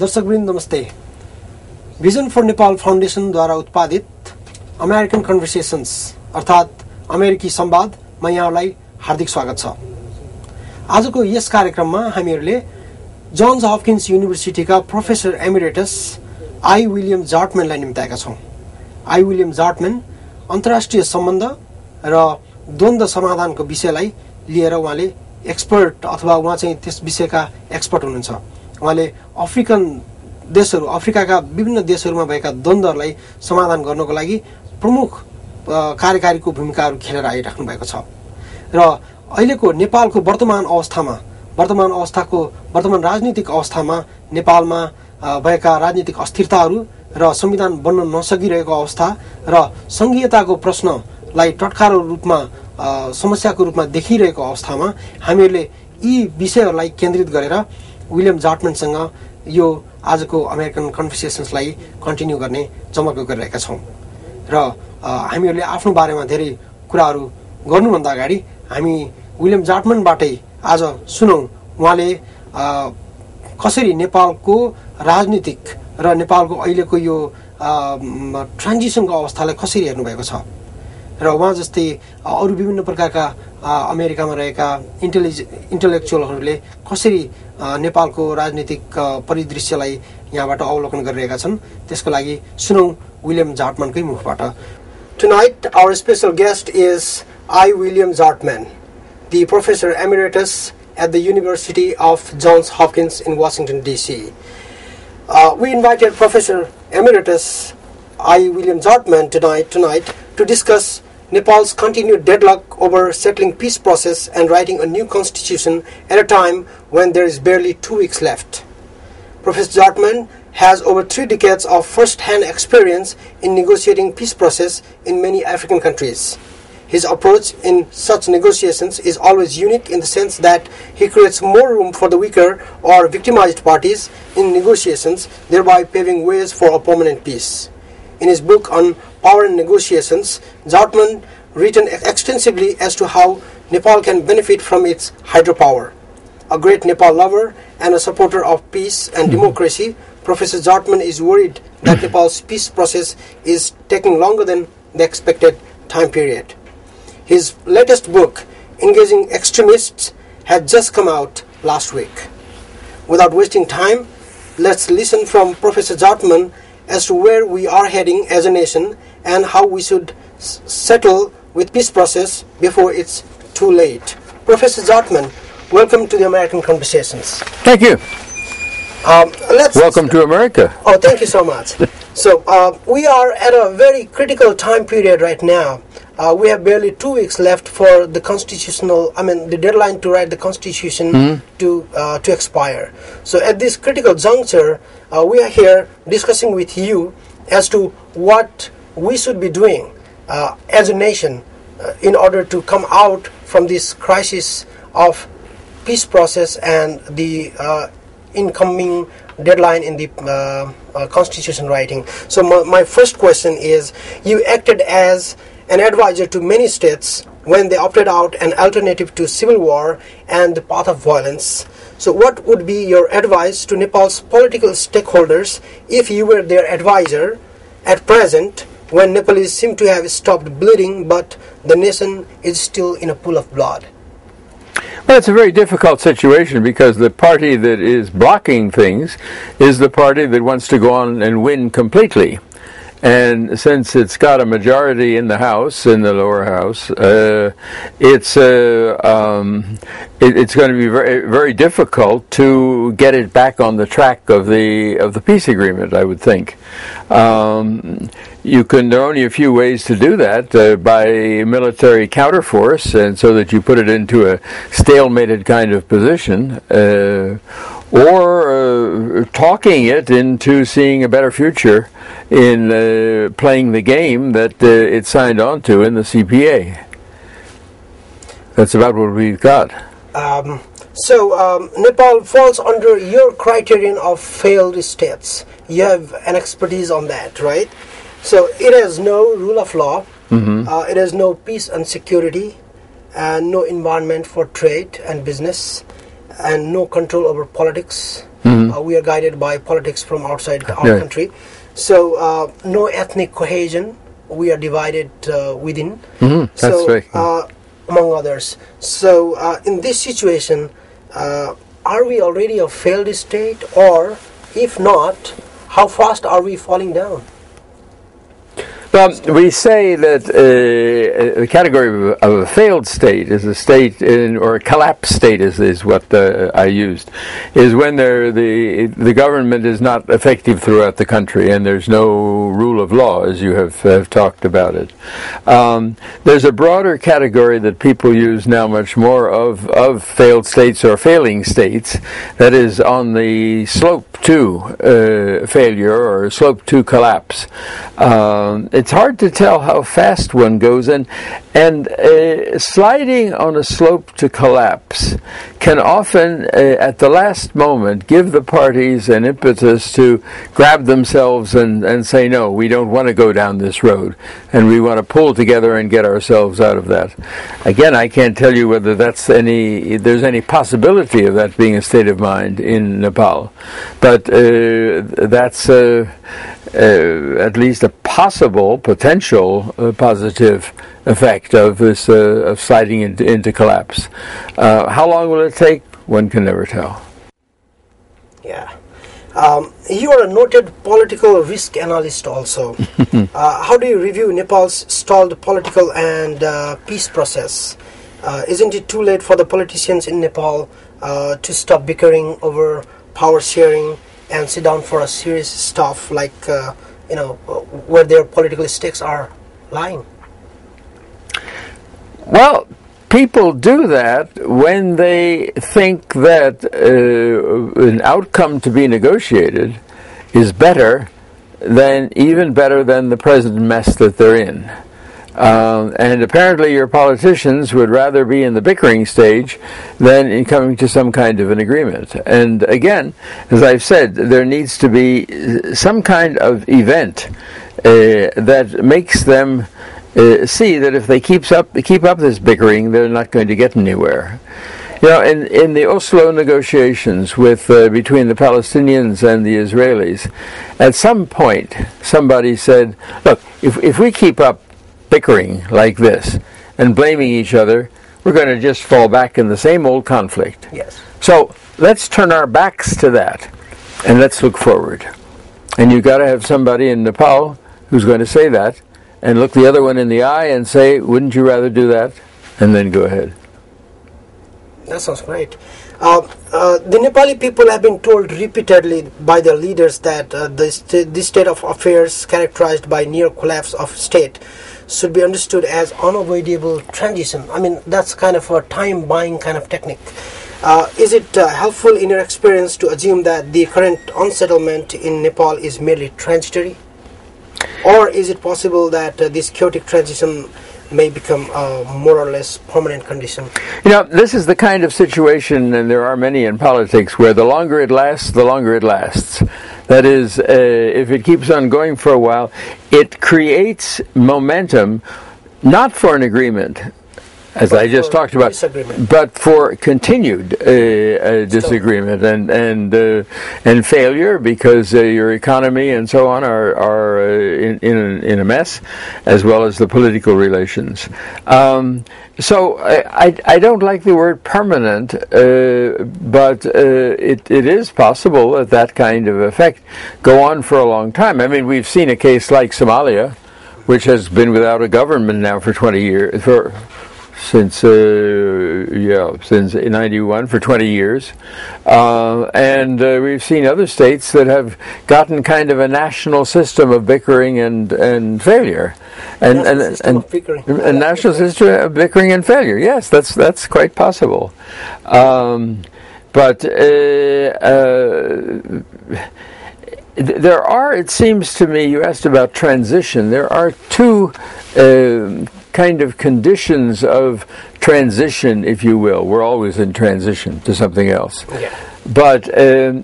दर्शकवृन्द नमस्ते। भिजन फर नेपाल फाउन्डेसनद्वारा उत्पादित American conversations अर्थात् अमेरिकी संवादमा यहाँलाई हार्दिक स्वागत छ। आजको यस कार्यक्रममा हामीहरूले जोन्स हपकिन्स युनिभर्सिटीका प्रोफेसर एमिरेटस आई विलियम जार्टम्यानलाई निम्ताएका छौँ। आई विलियम जार्टम्यान अन्तर्राष्ट्रिय सम्बन्ध र द्वन्द्व समाधानको विषयलाई लिएर उहाँले एक्सपर्ट अथवा उहाँ चाहिँ त्यस विषयका एक्सपर्ट हुनुहुन्छ। उहाँले अफ्रिकाका विभिन्न देशहरूमा भएका द्वन्द्वहरूलाई समाधान गर्नको लागि प्रमुख कार्यकारीको भूमिकाहरू खेलेर आइराख्नु भएको छ र अहिलेको नेपालको वर्तमान राजनीतिक अवस्थामा नेपालमा भएका राजनीतिक अस्थिरताहरू र संविधान बन्न नसकिरहेको अवस्था र संघीयताको प्रश्नलाई टटकारो रूपमा समस्याको रूपमा देखिरहेको अवस्थामा हामीहरूले यी विषयहरूलाई केन्द्रित गरेर विलियम जार्टम्यानसँग यो आजको अमेरिकन कन्भर्सेसन्सलाई कन्टिन्यू गर्ने जमर्को गरिरहेका छौँ र हामीहरूले आफ्नो बारेमा धेरै कुराहरू गर्नुभन्दा अगाडि हामी विलियम जार्टम्यानबाटै आज सुनौँ उहाँले कसरी नेपालको राजनीतिक र नेपालको अहिलेको यो ट्रान्जिसनको अवस्थालाई कसरी हेर्नुभएको छ र उहाँ जस्तै अरू विभिन्न प्रकारका अमेरिकामा रहेका इन्टेलेक्चुअलहरूले कसरी नेपालको राजनीतिक परिदृश्यलाई यहाँबाट अवलोकन गरिरहेका छन् त्यसको लागि सुनौँ विलियम जार्टम्यानकै मुखबाट। Tonight our special guest is I. William Zartman, the Professor Emeritus at the University of Johns Hopkins in Washington, D.C. We invited Professor Emeritus I. William Zartman tonight to discuss Nepal's continued deadlock over settling peace process and writing a new constitution at a time when there is barely 2 weeks left. Professor Zartman has over 3 decades of first-hand experience in negotiating peace process in many African countries. His approach in such negotiations is always unique in the sense that he creates more room for the weaker or victimized parties in negotiations, thereby paving ways for a permanent peace. In his book on power and negotiations, Zartman written extensively as to how Nepal can benefit from its hydropower. A great Nepal lover and a supporter of peace and democracy, Professor Zartman is worried that Nepal's peace process is taking longer than the expected time period. His latest book, Engaging Extremists, had just come out last week. Without wasting time, let's listen from Professor Zartman as to where we are heading as a nation and how we should settle with peace process before it's too late. Professor Zartman, welcome to the American Conversations. Thank you. Welcome to America. Oh, thank you so much. So we are at a very critical time period right now. We have barely 2 weeks left for the the deadline to write the constitution to expire. So at this critical juncture, we are here discussing with you as to what we should be doing as a nation in order to come out from this crisis of peace process and the incoming deadline in the constitution writing. So my first question is, you acted as an advisor to many states when they opted out an alternative to civil war and the path of violence. So what would be your advice to Nepal's political stakeholders if you were their advisor at present when Nepalese seem to have stopped bleeding but the nation is still in a pool of blood? Well, it's a very difficult situation because the party that is blocking things is the party that wants to go on and win completely. And since it's got a majority in the House, in the lower house, it's going to be very, very difficult to get it back on the track of the peace agreement, I would think. There are only a few ways to do that, by military counterforce, and so that you put it into a stalemated kind of position, or talking it into seeing a better future in playing the game that it signed on to in the CPA. That's about what we've got. So Nepal falls under your criterion of failed states. You have an expertise on that, right? So it has no rule of law, it has no peace and security, and no environment for trade and business, and no control over politics, We are guided by politics from outside our country. So no ethnic cohesion. We are divided within. That's right. Among others. So in this situation, are we already a failed state, or if not, how fast are we falling down? Well, we say that the category of a failed state is a state or a collapsed state is what I used, is when the government is not effective throughout the country and there's no rule of law, as you have talked about it. There's a broader category that people use now much more of failed states or failing states, that is on the slope to failure or slope to collapse. It's hard to tell how fast one goes, and sliding on a slope to collapse can often, at the last moment, give the parties an impetus to grab themselves and say, no, we don't want to go down this road, and we want to pull together and get ourselves out of that. Again, I can't tell you whether there's any possibility of that being a state of mind in Nepal, but that's at least a potential positive effect of this of sliding into collapse. How long will it take? One can never tell. Yeah. You are a noted political risk analyst also. How do you review Nepal's stalled political and peace process? Isn't it too late for the politicians in Nepal to stop bickering over power sharing and sit down for a serious stuff like where their political stakes are lying? Well, people do that when they think that an outcome to be negotiated is even better than the present mess that they're in. And apparently your politicians would rather be in the bickering stage than in coming to some kind of an agreement. And again, as I've said, there needs to be some kind of event that makes them see that if they keep up this bickering, they're not going to get anywhere. In the Oslo negotiations between the Palestinians and the Israelis, at some point somebody said, look, if we keep up bickering like this and blaming each other, we're going to just fall back in the same old conflict. Yes. So let's turn our backs to that and let's look forward. And you've got to have somebody in Nepal who's going to say that and look the other one in the eye and say, wouldn't you rather do that? And then go ahead. That sounds great. The Nepali people have been told repeatedly by their leaders that this state of affairs characterized by near collapse of state should be understood as unavoidable transition. I mean, that's kind of a time-buying kind of technique. Is it helpful in your experience to assume that the current unsettlement in Nepal is merely transitory? Or is it possible that this chaotic transition may become a more or less permanent condition? This is the kind of situation, and there are many in politics, where the longer it lasts, the longer it lasts. That is, if it keeps on going for a while, it creates momentum, not for an agreement, as I just talked about, but for continued disagreement and failure, because your economy and so on are in a mess, as well as the political relations. So I don't like the word permanent, but it is possible that kind of effect go on for a long time. I mean, we've seen a case like Somalia, which has been without a government now for 20 years, since 91 for 20 years, and we've seen other states that have gotten kind of a national system of bickering and failure, and national system of bickering and failure. Yes, that's quite possible, but there are, it seems to me, you asked about transition. There are two kind of conditions of transition, if you will. We're always in transition to something else. Yeah. But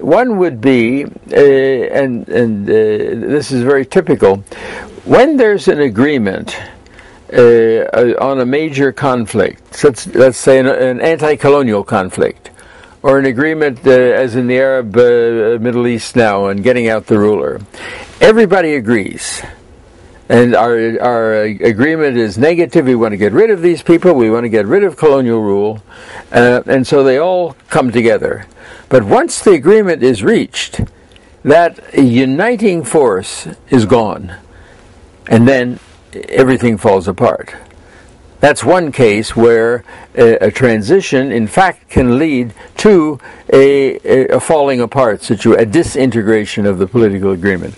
one would be, and this is very typical, when there's an agreement on a major conflict, let's say an anti-colonial conflict, or an agreement, as in the Arab Middle East now, on getting out the ruler, everybody agrees. And our agreement is negative. We want to get rid of these people. We want to get rid of colonial rule. And so they all come together. But once the agreement is reached, that uniting force is gone. And then everything falls apart. That's one case where a transition, in fact, can lead to a falling apart a disintegration of the political agreement.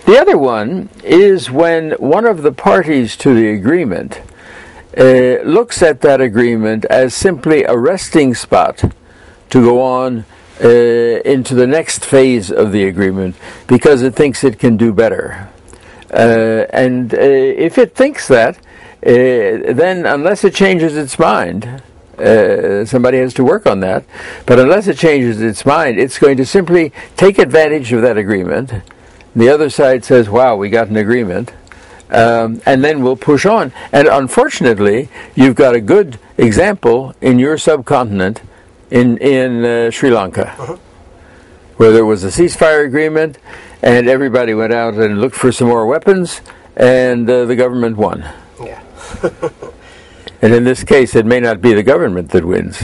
The other one is when one of the parties to the agreement looks at that agreement as simply a resting spot to go on into the next phase of the agreement because it thinks it can do better. And if it thinks that, then unless it changes its mind, somebody has to work on that, but unless it changes its mind, it's going to simply take advantage of that agreement. The other side says, wow, we got an agreement, and then we'll push on. And unfortunately, you've got a good example in your subcontinent in Sri Lanka, where there was a ceasefire agreement, and everybody went out and looked for some more weapons, and the government won. Yeah. And in this case, it may not be the government that wins.